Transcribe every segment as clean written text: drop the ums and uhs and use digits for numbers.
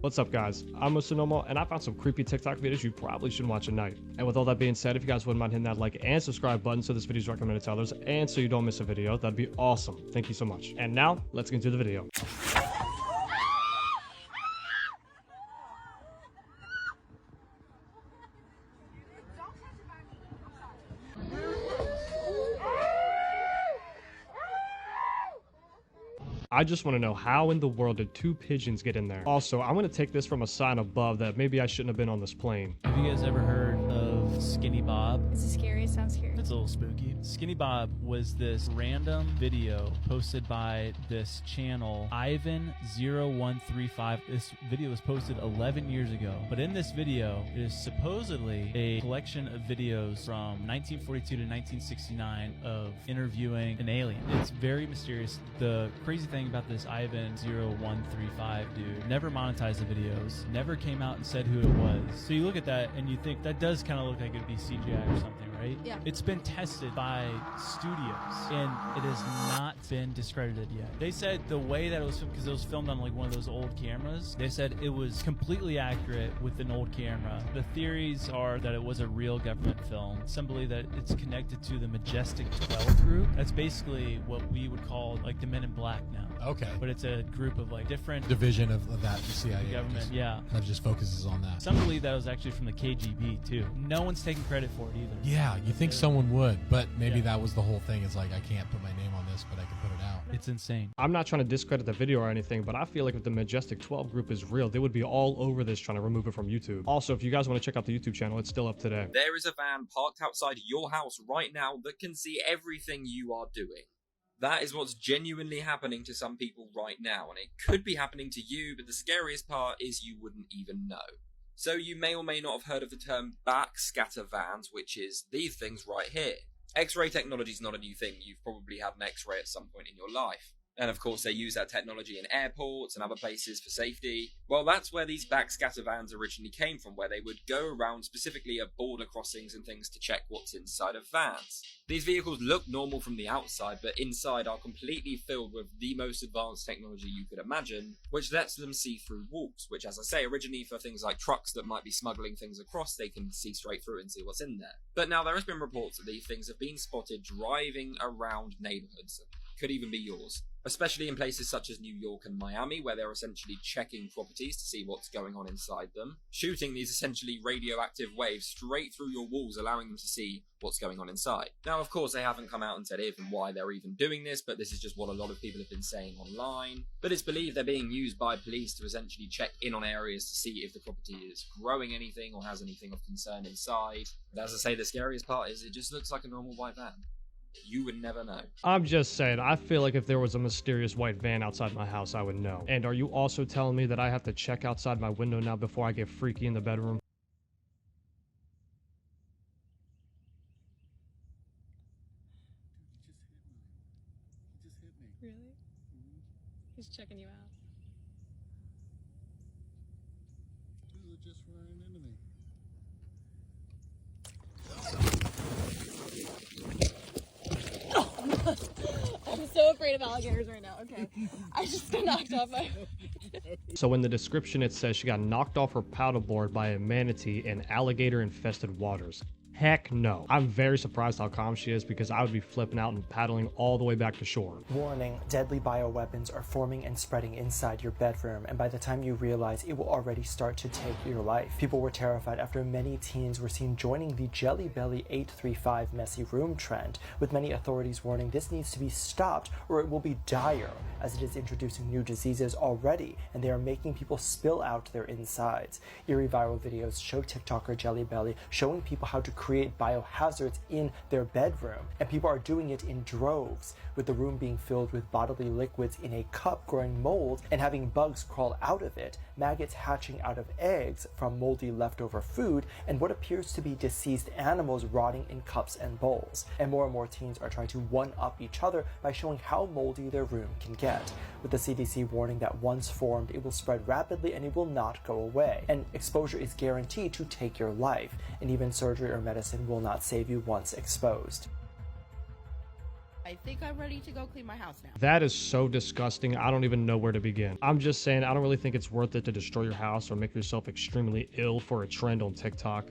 What's up, guys? I'm Musanomo, and I found some creepy TikTok videos you probably shouldn't watch at night. And with all that being said, if you guys wouldn't mind hitting that like and subscribe button so this video is recommended to others, and so you don't miss a video, that'd be awesome. Thank you so much. And now, let's get into the video. I just want to know, how in the world did 2 pigeons get in there? Also, I'm going to take this from a sign above that maybe I shouldn't have been on this plane. Have you guys ever heard of Skinny Bob? Is it scary? It sounds scary. It's a little spooky. Skinny Bob was this random video posted by this channel, Ivan0135. This video was posted 11 years ago. But in this video, it is supposedly a collection of videos from 1942 to 1969 of interviewing an alien. It's very mysterious. The crazy thing about this Ivan0135 dude, never monetized the videos, never came out and said who it was. So you look at that and you think that does kind of look like it'd be CGI or something, right? Yeah. It's been tested by studios and it has not been discredited yet. They said the way that it was filmed, because it was filmed on like one of those old cameras, they said it was completely accurate with an old camera. The theories are that it was a real government film. Some believe that it's connected to the Majestic 12 group. That's basically what we would call like the Men in Black now. Okay. But it's a group of like different Division of that, the CIA. government. Yeah. That just focuses on that. Some believe that was actually from the KGB too. No one's taking credit for it either. Yeah, you think someone would, but maybe Yeah. that was the whole thing. It's like, I can't put my name on this, but I can put it out. It's insane. I'm not trying to discredit the video or anything, but I feel like if the Majestic 12 group is real, they would be all over this trying to remove it from YouTube. Also, if you guys want to check out the YouTube channel, it's still up today. There is a van parked outside your house right now that can see everything you are doing. That is what's genuinely happening to some people right now, and it could be happening to you, but the scariest part is you wouldn't even know. So you may or may not have heard of the term backscatter vans, which is these things right here. X-ray technology is not a new thing. You've probably had an X-ray at some point in your life. And of course they use that technology in airports and other places for safety. Well, that's where these backscatter vans originally came from, where they would go around specifically at border crossings and things to check what's inside of vans. These vehicles look normal from the outside, but inside are completely filled with the most advanced technology you could imagine, which lets them see through walls, which, as I say, originally for things like trucks that might be smuggling things across, they can see straight through and see what's in there. But now there has been reports that these things have been spotted driving around neighborhoods. Could even be yours, especially in places such as New York and Miami, where they're essentially checking properties to see what's going on inside them, shooting these essentially radioactive waves straight through your walls, allowing them to see what's going on inside. Now, of course, they haven't come out and said if and why they're even doing this, but this is just what a lot of people have been saying online. But it's believed they're being used by police to essentially check in on areas to see if the property is growing anything or has anything of concern inside. But as I say, the scariest part is it just looks like a normal white van. You would never know. I'm just saying, I feel like if there was a mysterious white van outside my house, I would know. And are you also telling me that I have to check outside my window now before I get freaky in the bedroom? He just hit me. Really? He's checking you out. Dude just ran into me. I'm so afraid of alligators right now. Okay. I just got knocked off my... So in the description it says she got knocked off her paddleboard by a manatee in alligator-infested waters. Heck no. I'm very surprised how calm she is, because I would be flipping out and paddling all the way back to shore. Warning, deadly bioweapons are forming and spreading inside your bedroom, and by the time you realize, it will already start to take your life. People were terrified after many teens were seen joining the Jelly Belly 835 messy room trend, with many authorities warning this needs to be stopped or it will be dire, as it is introducing new diseases already, and they are making people spill out their insides. Eerie viral videos show TikToker Jelly Belly showing people how to create biohazards in their bedroom, and people are doing it in droves, with the room being filled with bodily liquids in a cup growing mold and having bugs crawl out of it, maggots hatching out of eggs from moldy leftover food, and what appears to be deceased animals rotting in cups and bowls. And more teens are trying to one-up each other by showing how moldy their room can get, with the CDC warning that once formed, it will spread rapidly and it will not go away, and exposure is guaranteed to take your life, and even surgery or medicine will not save you once exposed. I think I'm ready to go clean my house now. That is so disgusting. I don't even know where to begin. I'm just saying, I don't really think it's worth it to destroy your house or make yourself extremely ill for a trend on TikTok.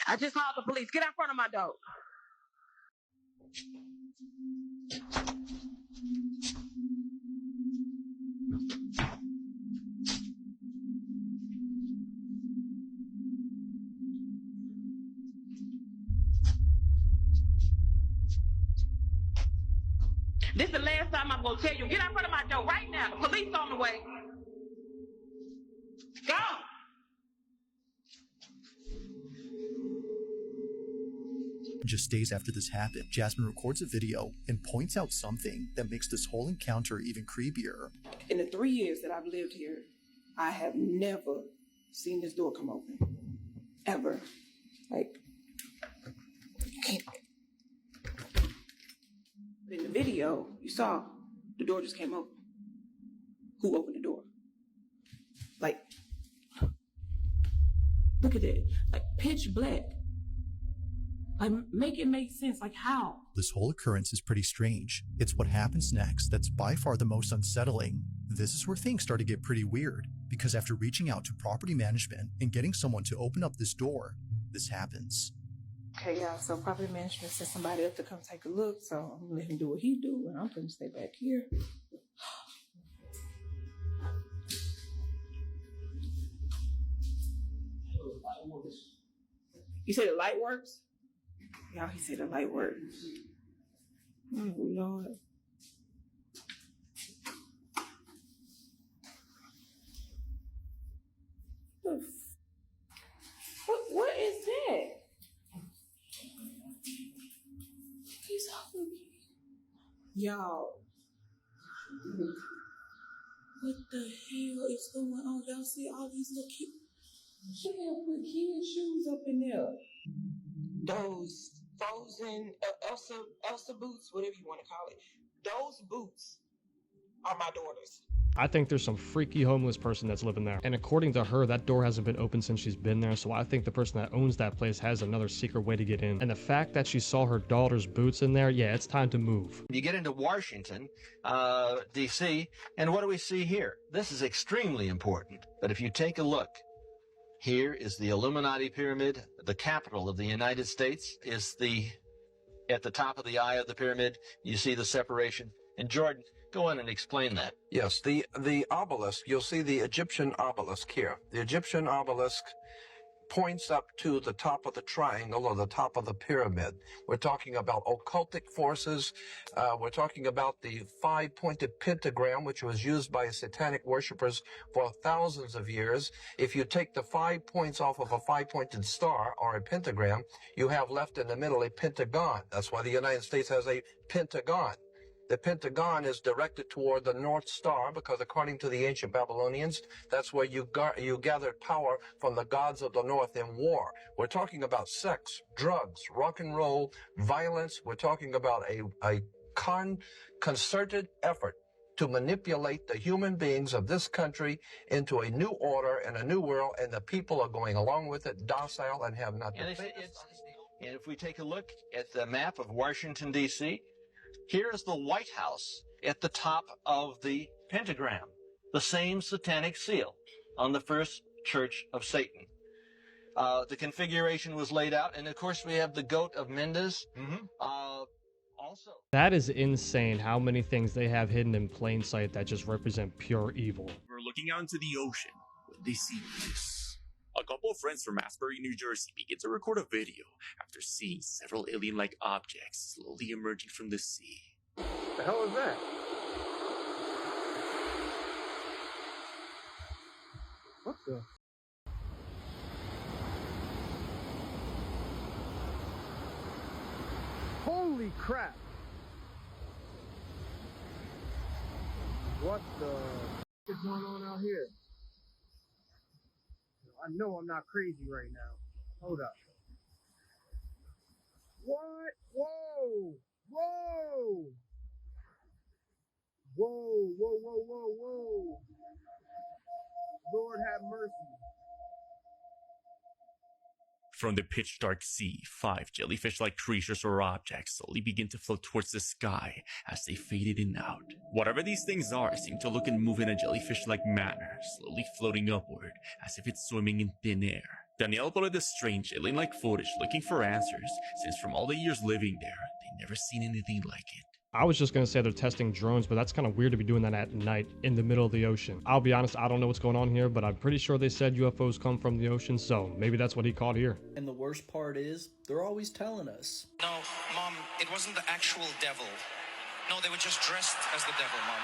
I just called the police. Get out front of my door. This is the last time I'm going to tell you. Get out front of my door right now. The police on the way. Go. Just days after this happened, Jasmine records a video and points out something that makes this whole encounter even creepier. In the 3 years that I've lived here, I have never seen this door come open. Ever. Like, can't. In the video, you saw the door just came open. Who opened the door? Like, look at it. Like, pitch black. Like, make it make sense. Like, how? This whole occurrence is pretty strange. It's what happens next that's by far the most unsettling. This is where things start to get pretty weird, because after reaching out to property management and getting someone to open up this door, this happens. Okay, y'all, so property management sent somebody up to come take a look, so I'm gonna let him do what he do, and I'm gonna stay back here. You say the light works? Y'all, he said the light works. Oh, Lord. What is that? He's hungry. Y'all. What the hell is going on? Y'all see all these little kids? She have put kids' shoes up in there. Those frozen Elsa boots, whatever you want to call it. Those boots are my daughter's. I think there's some freaky homeless person that's living there. And according to her, that door hasn't been open since she's been there. So I think the person that owns that place has another secret way to get in. And the fact that she saw her daughter's boots in there, yeah, it's time to move. You get into Washington, D.C., and what do we see here? This is extremely important. But if you take a look, here is the Illuminati pyramid. The capital of the United States is at the top of the eye of the pyramid. You see the separation. And Jordan, go in and explain that. Yes, the obelisk, you'll see the Egyptian obelisk here. The Egyptian obelisk points up to the top of the triangle or the top of the pyramid. We're talking about occultic forces. We're talking about the five-pointed pentagram, which was used by satanic worshippers for thousands of years. If you take the 5 points off of a five-pointed star or a pentagram, you have left in the middle a pentagon. That's why the United States has a pentagon. The pentagon is directed toward the North Star because according to the ancient Babylonians, that's where you gathered power from the gods of the North in war. We're talking about sex, drugs, rock and roll, violence. We're talking about a concerted effort to manipulate the human beings of this country into a new order and a new world, and the people are going along with it, docile, and have nothing. And if we take a look at the map of Washington, D.C., here is the White House at the top of the pentagram, the same satanic seal on the first church of Satan. The configuration was laid out, and of course we have the goat of Mendes. Also, that is insane how many things they have hidden in plain sight that just represent pure evil. We're looking out into the ocean when they see this. A couple of friends from Asbury, New Jersey begin to record a video after seeing several alien-like objects slowly emerging from the sea. The hell is that? What the? Holy crap! What the is going on out here? I know I'm not crazy right now. Hold up. What? Whoa! Whoa! Whoa, whoa, whoa, whoa, whoa. Lord have mercy. From the pitch dark sea, 5 jellyfish-like creatures or objects slowly begin to float towards the sky as they faded in and out. Whatever these things are seem to look and move in a jellyfish-like manner, slowly floating upward as if it's swimming in thin air. Danielle uploaded this strange alien-like footage looking for answers, since from all the years living there, they'd never seen anything like it. I was just gonna say they're testing drones, but that's kind of weird to be doing that at night in the middle of the ocean. I'll be honest, I don't know what's going on here, but I'm pretty sure they said UFOs come from the ocean, so maybe that's what he caught here. And the worst part is, they're always telling us. No, Mom, it wasn't the actual devil. No, they were just dressed as the devil, Mom.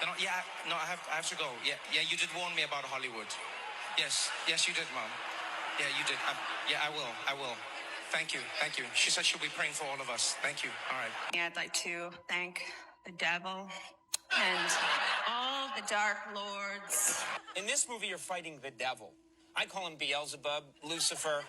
I have to go. Yeah, you did warn me about Hollywood. Yes, you did, Mom. Yeah, you did. I will. Thank you. She said she'll be praying for all of us. Thank you. All right. Yeah, I'd like to thank the devil and all the dark lords. In this movie, you're fighting the devil. I call him Beelzebub, Lucifer.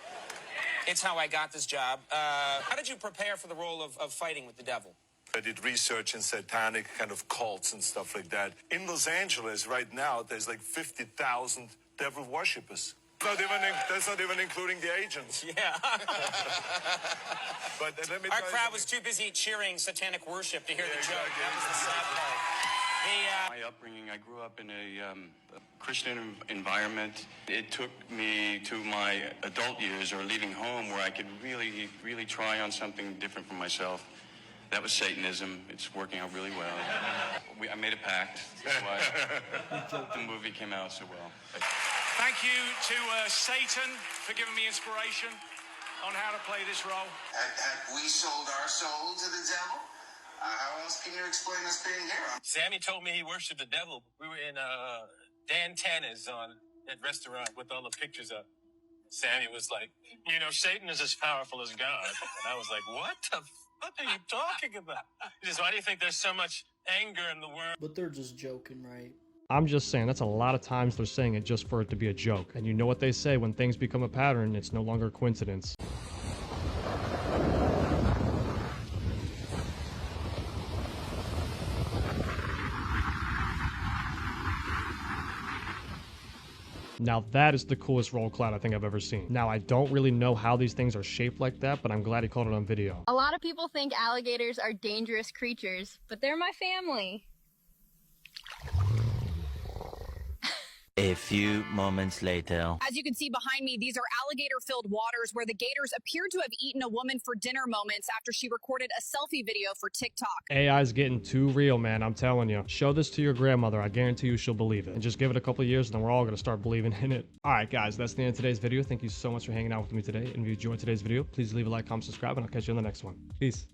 It's how I got this job. How did you prepare for the role of fighting with the devil? I did research in satanic kind of cults and stuff like that. In Los Angeles right now, there's like 50,000 devil worshippers. That's not even including the agents. Yeah. But let me Our tell crowd you was too busy cheering satanic worship to hear the joke. That was the sad part. My upbringing, I grew up in a Christian environment. It took me to my adult years or leaving home where I could really, really try on something different for myself. That was Satanism. It's working out really well. I made a pact. That's why the movie came out so well. Thank you to Satan for giving me inspiration on how to play this role. Had we sold our soul to the devil? How else can you explain us being here? Sammy told me he worshipped the devil. We were in Dan Tana's at restaurant with all the pictures up. Sammy was like, Satan is as powerful as God. And I was like, what the fuck are you talking about? He says, why do you think there's so much anger in the world? But they're just joking, right? I'm just saying that's a lot of times they're saying it just for it to be a joke. And you know what they say, when things become a pattern, it's no longer a coincidence. Now that is the coolest roll cloud I think I've ever seen. Now I don't really know how these things are shaped like that, but I'm glad he caught it on video. A lot of people think alligators are dangerous creatures, but they're my family. A few moments later. As you can see behind me, these are alligator-filled waters where the gators appear to have eaten a woman for dinner moments after she recorded a selfie video for TikTok. AI's getting too real, man. I'm telling you. Show this to your grandmother. I guarantee you she'll believe it. And just give it a couple of years and then we're all going to start believing in it. Alright guys, that's the end of today's video. Thank you so much for hanging out with me today. And if you enjoyed today's video, please leave a like, comment, subscribe, and I'll catch you in the next one. Peace.